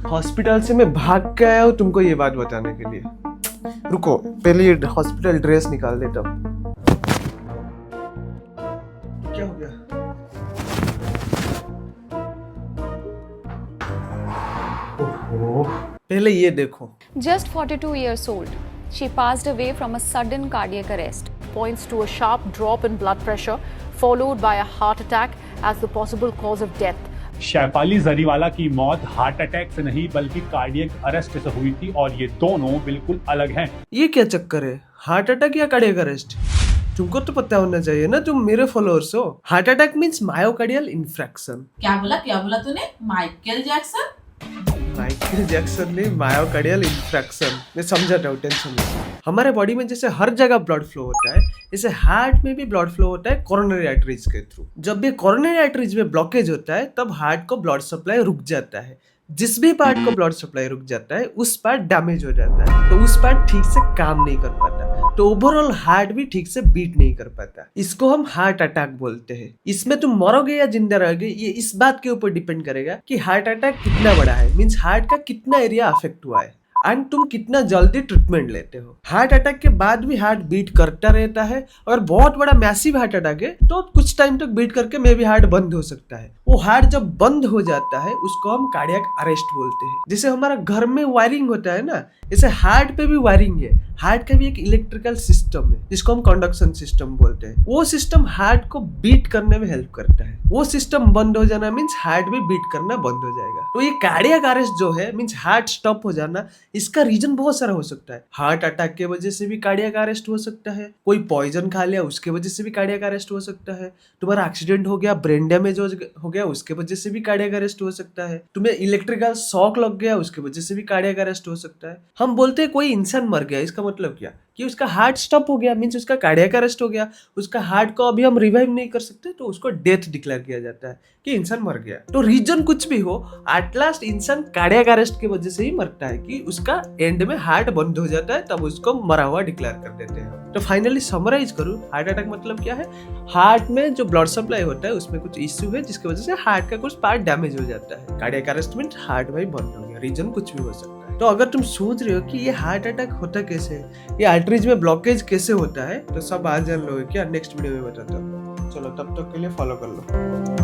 Hospital से मैं भाग के आया हूँ तुमको ये बात बताने के लिए। रुको, पहले ये हॉस्पिटल ड्रेस निकाल देता हूँ। क्या हो गया? ओहो, पहले ये देखो। Just 42 years old, she passed away from a sudden cardiac arrest. Points to a sharp drop in blood pressure followed by a heart attack as the possible cause of death. Shefali Jariwala की मौत हार्ट अटैक से नहीं बल्कि cardiac arrest से हुई थी और ये दोनों बिल्कुल अलग हैं। ये क्या चक्कर है? हार्ट अटैक या कार्डियक अरेस्ट? तुमको तो पता होना चाहिए ना, तुम मेरे फॉलोअर्स हो। Heart attack means myocardial infarction. क्या बोला तूने? Michael Jackson? माइकल जैक्सन ने मायोकार्डियल इन्फ्रैक्शन। मैं समझा था, टेंशन नहीं। हमारे बॉडी में जैसे हर जगह ब्लड फ्लो होता है, जैसे हार्ट में भी ब्लड फ्लो होता है कोरोनरी आर्टरीज के थ्रू। जब ये कोरोनरी आर्टरीज में ब्लॉकेज होता है तब हार्ट को ब्लड सप्लाई रुक जाता है। जिस भी पार्ट को ब्लड सप्लाई रुक जाता है उस पार्ट डैमेज हो जाता है, तो उस पार्ट ठीक से काम नहीं कर पाता, तो ओवरऑल हार्ट भी ठीक से बीट नहीं कर पाता। इसको हम हार्ट अटैक बोलते हैं। इसमें तुम मरोगे या जिंदा रहोगे ये इस बात के ऊपर डिपेंड करेगा कि हार्ट अटैक कितना बड़ा है, मीन्स हार्ट का कितना एरिया अफेक्ट हुआ है एंड तुम कितना जल्दी ट्रीटमेंट लेते हो। हार्ट अटैक के बाद भी हार्ट बीट करता रहता है। अगर बहुत बड़ा मैसिव हार्ट अटैक है तो कुछ टाइम तक बीट करके मे भी हार्ट बंद हो सकता है। वो हार्ट जब बंद हो जाता है उसको हम कार्डियक अरेस्ट बोलते हैं। जैसे हमारा घर में वायरिंग होता है ना, जैसे हार्ट पे भी वायरिंग है। हार्ट का भी एक इलेक्ट्रिकल सिस्टम है जिसको हम कंडक्शन सिस्टम बोलते हैं। वो सिस्टम हार्ट को बीट करने में हेल्प करता है। वो सिस्टम बंद हो जाना मीन्स हार्ट भी बीट करना बंद हो जाएगा। तो ये कार्डियक अरेस्ट जो है मीन्स हार्ट स्टॉप हो जाना, इसका रीजन बहुत सारा हो सकता है। हार्ट अटैक के वजह से भी कार्डियक अरेस्ट हो सकता है, कोई पॉइजन खा लिया उसके वजह से भी कार्डियक अरेस्ट हो सकता है, तुम्हारा एक्सीडेंट हो गया, ब्रेन डैमेज हो गया उसके वजह से भी कार्डियक अरेस्ट हो सकता है, तुम्हें इलेक्ट्रिकल शॉक लग गया उसके वजह से भी कार्डियक अरेस्ट हो सकता है। हम बोलते हैं कोई इंसान मर गया, इसका मतलब क्या कि उसका हार्ट स्टॉप हो गया, मीन्स उसका कार्डियक अरेस्ट हो गया। उसका हार्ट को अभी हम रिवाइव नहीं कर सकते तो उसको डेथ डिक्लेयर किया जाता है कि इंसान मर गया। तो रीजन कुछ भी हो, एट लास्ट इंसान कार्डियक अरेस्ट की वजह से ही मरता है कि उसका एंड में हार्ट बंद हो जाता है, तब उसको मरा हुआ डिक्लेयर कर देते हैं। तो फाइनली समराइज करूं, हार्ट अटैक मतलब क्या है? हार्ट में जो ब्लड सप्लाई होता है उसमें कुछ इश्यू है जिसकी वजह से हार्ट का कुछ पार्ट डैमेज हो जाता है। कार्डियक अरेस्ट मींस हार्ट भाई बंद हो गया। रीजन कुछ भी हो सकता है। तो अगर तुम सोच रहे हो कि ये हार्ट अटैक होता कैसे है, ये आर्टरीज में ब्लॉकेज कैसे होता है, तो सब आज जान लोगे क्या नेक्स्ट वीडियो में बताता हूँ। चलो तब तक के लिए फॉलो कर लो।